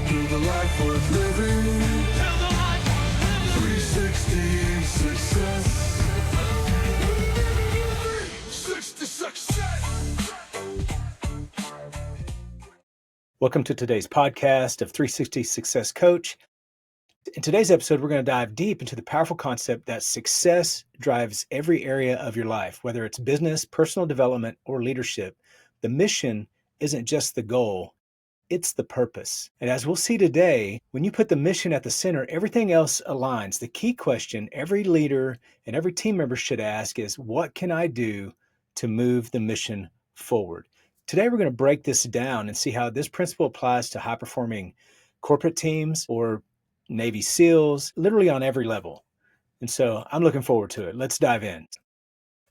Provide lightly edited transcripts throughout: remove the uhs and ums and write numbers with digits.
Build a life worth living. 360 success. 360 success. Welcome to today's podcast of 360 Success Coach. In today's episode, we're going to dive deep into the powerful concept that success drives every area of your life, whether it's business, personal development, or leadership. The mission isn't just the goal, it's the purpose. And as we'll see today, when you put the mission at the center, everything else aligns. The key question every leader and every team member should ask is, what can I do to move the mission forward? Today, we're going to break this down and see how this principle applies to high-performing corporate teams or Navy SEALs, literally on every level. And so I'm looking forward to it. Let's dive in.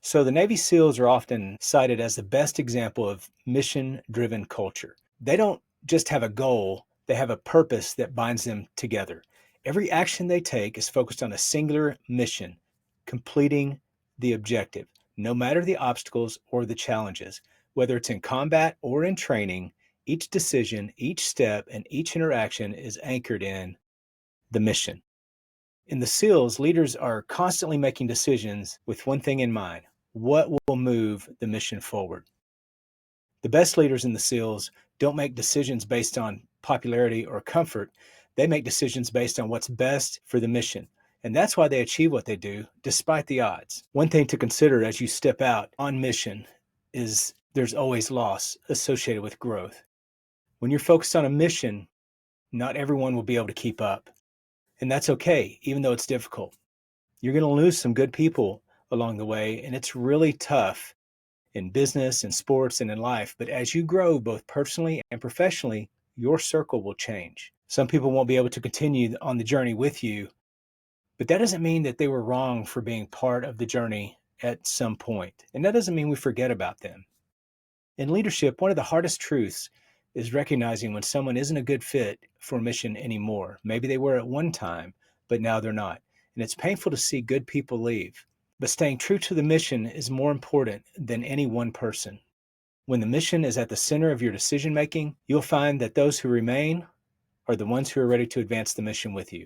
So the Navy SEALs are often cited as the best example of mission-driven culture. They don't just have a goal, they have a purpose that binds them together. Every action they take is focused on a singular mission, completing the objective, no matter the obstacles or the challenges. Whether it's in combat or in training, each decision, each step, and each interaction is anchored in the mission. In the SEALs, leaders are constantly making decisions with one thing in mind: what will move the mission forward? The best leaders in the SEALs don't make decisions based on popularity or comfort. They make decisions based on what's best for the mission. And that's why they achieve what they do, despite the odds. One thing to consider as you step out on mission is there's always loss associated with growth. When you're focused on a mission, not everyone will be able to keep up. And that's okay, even though it's difficult. You're going to lose some good people along the way, and it's really tough in business and sports and in life. But as you grow, both personally and professionally, your circle will change. Some people won't be able to continue on the journey with you, but that doesn't mean that they were wrong for being part of the journey at some point. And that doesn't mean we forget about them. In leadership, one of the hardest truths is recognizing when someone isn't a good fit for a mission anymore. Maybe they were at one time, but now they're not. And it's painful to see good people leave. But staying true to the mission is more important than any one person. When the mission is at the center of your decision-making, you'll find that those who remain are the ones who are ready to advance the mission with you.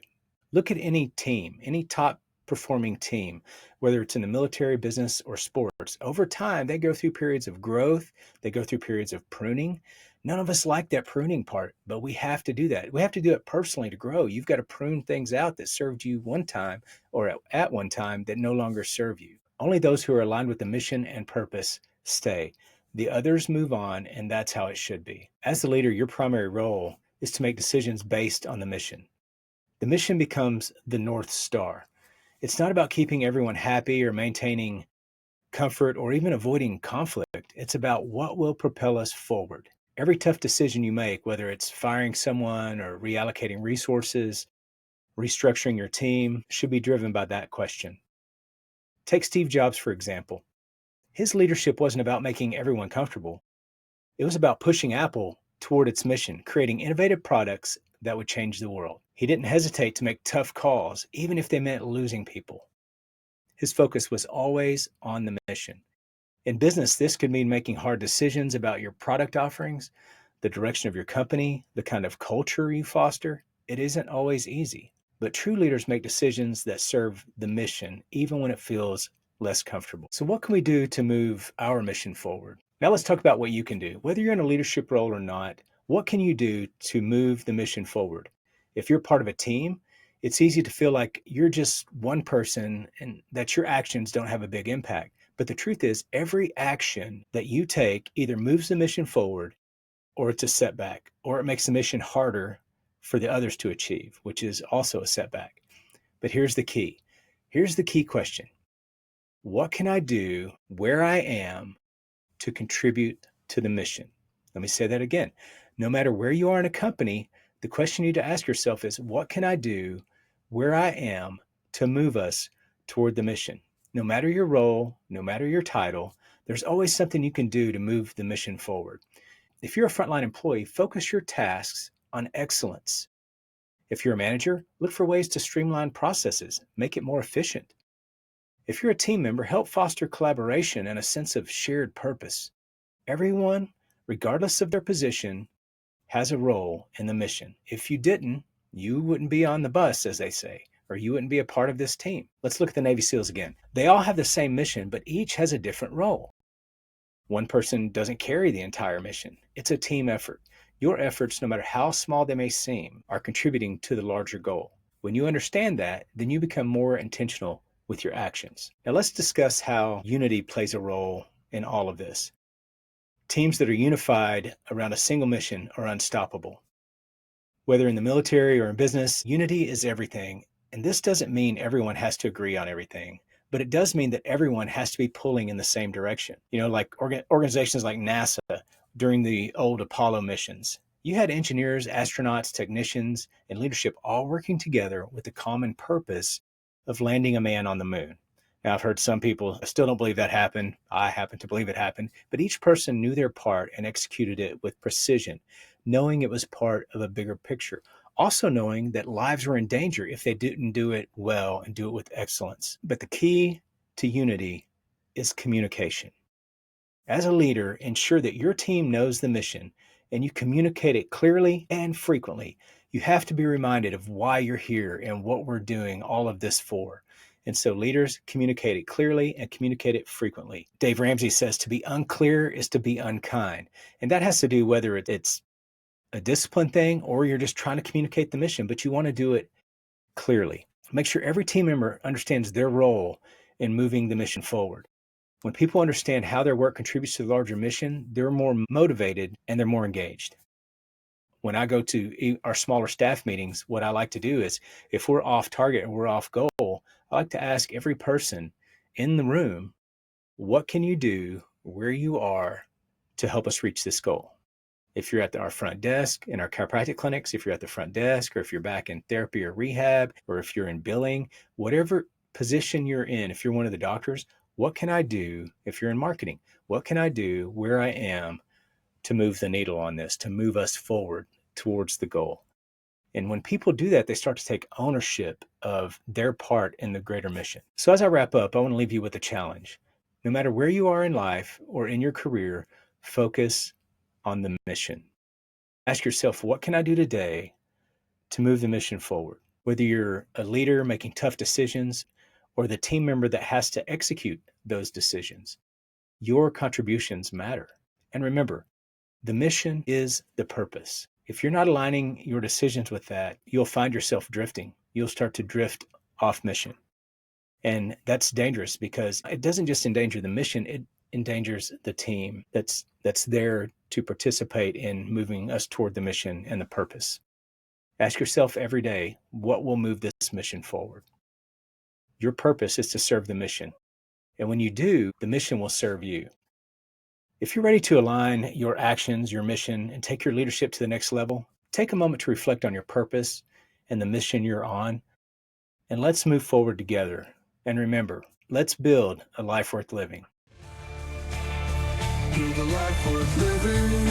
Look at any team, any top-performing team, whether it's in the military, business, or sports. Over time, they go through periods of growth. They go through periods of pruning. None of us like that pruning part, but we have to do that. We have to do it personally to grow. You've got to prune things out that served you one time or at one time that no longer serve you. Only those who are aligned with the mission and purpose stay. The others move on, and that's how it should be. As the leader, your primary role is to make decisions based on the mission. The mission becomes the North Star. It's not about keeping everyone happy or maintaining comfort or even avoiding conflict. It's about what will propel us forward. Every tough decision you make, whether it's firing someone or reallocating resources, restructuring your team, should be driven by that question. Take Steve Jobs, for example. His leadership wasn't about making everyone comfortable. It was about pushing Apple toward its mission, creating innovative products that would change the world. He didn't hesitate to make tough calls, even if they meant losing people. His focus was always on the mission. In business, this could mean making hard decisions about your product offerings, the direction of your company, the kind of culture you foster. It isn't always easy, but true leaders make decisions that serve the mission, even when it feels less comfortable. So what can we do to move our mission forward? Now let's talk about what you can do. Whether you're in a leadership role or not, what can you do to move the mission forward? If you're part of a team, it's easy to feel like you're just one person and that your actions don't have a big impact. But the truth is, every action that you take either moves the mission forward, or it's a setback, or it makes the mission harder for the others to achieve, which is also a setback. But here's the key. Here's the key question. What can I do where I am to contribute to the mission? Let me say that again. No matter where you are in a company, the question you need to ask yourself is, what can I do where I am to move us toward the mission? No matter your role, no matter your title, there's always something you can do to move the mission forward. If you're a frontline employee, focus your tasks on excellence. If you're a manager, look for ways to streamline processes, make it more efficient. If you're a team member, help foster collaboration and a sense of shared purpose. Everyone, regardless of their position, has a role in the mission. If you didn't, you wouldn't be on the bus, as they say, or you wouldn't be a part of this team. Let's look at the Navy SEALs again. They all have the same mission, but each has a different role. One person doesn't carry the entire mission. It's a team effort. Your efforts, no matter how small they may seem, are contributing to the larger goal. When you understand that, then you become more intentional with your actions. Now let's discuss how unity plays a role in all of this. Teams that are unified around a single mission are unstoppable. Whether in the military or in business, unity is everything. And this doesn't mean everyone has to agree on everything, but it does mean that everyone has to be pulling in the same direction. Like organizations like NASA during the old Apollo missions. You had engineers, astronauts, technicians, and leadership all working together with the common purpose of landing a man on the moon. Now, I've heard some people still don't believe that happened. I happen to believe it happened, but each person knew their part and executed it with precision, knowing it was part of a bigger picture. Also knowing that lives were in danger if they didn't do it well and do it with excellence. But the key to unity is communication. As a leader, ensure that your team knows the mission and you communicate it clearly and frequently. You have to be reminded of why you're here and what we're doing all of this for. And so leaders communicate it clearly and communicate it frequently. Dave Ramsey says to be unclear is to be unkind. And that has to do whether it's a discipline thing or you're just trying to communicate the mission, but you want to do it clearly. Make sure every team member understands their role in moving the mission forward. When people understand how their work contributes to the larger mission, they're more motivated and they're more engaged. When I go to our smaller staff meetings, what I like to do is if we're off target and we're off goal, I like to ask every person in the room, what can you do where you are to help us reach this goal? If you're at our front desk in our chiropractic clinics, if you're at the front desk, or if you're back in therapy or rehab, or if you're in billing, whatever position you're in, if you're one of the doctors, what can I do? If you're in marketing, what can I do where I am to move the needle on this, to move us forward towards the goal? And when people do that, they start to take ownership of their part in the greater mission. So as I wrap up, I want to leave you with a challenge. No matter where you are in life or in your career, focus on the mission. Ask yourself, what can I do today to move the mission forward? Whether you're a leader making tough decisions or the team member that has to execute those decisions, your contributions matter. And remember, the mission is the purpose. If you're not aligning your decisions with that, you'll find yourself drifting. You'll start to drift off mission. And that's dangerous because it doesn't just endanger the mission, it endangers the team that's there to participate in moving us toward the mission and the purpose. Ask yourself every day, what will move this mission forward? Your purpose is to serve the mission. And when you do, the mission will serve you. If you're ready to align your actions, your mission, and take your leadership to the next level, take a moment to reflect on your purpose and the mission you're on, and let's move forward together. And remember, let's build a life worth living. Build a life worth living.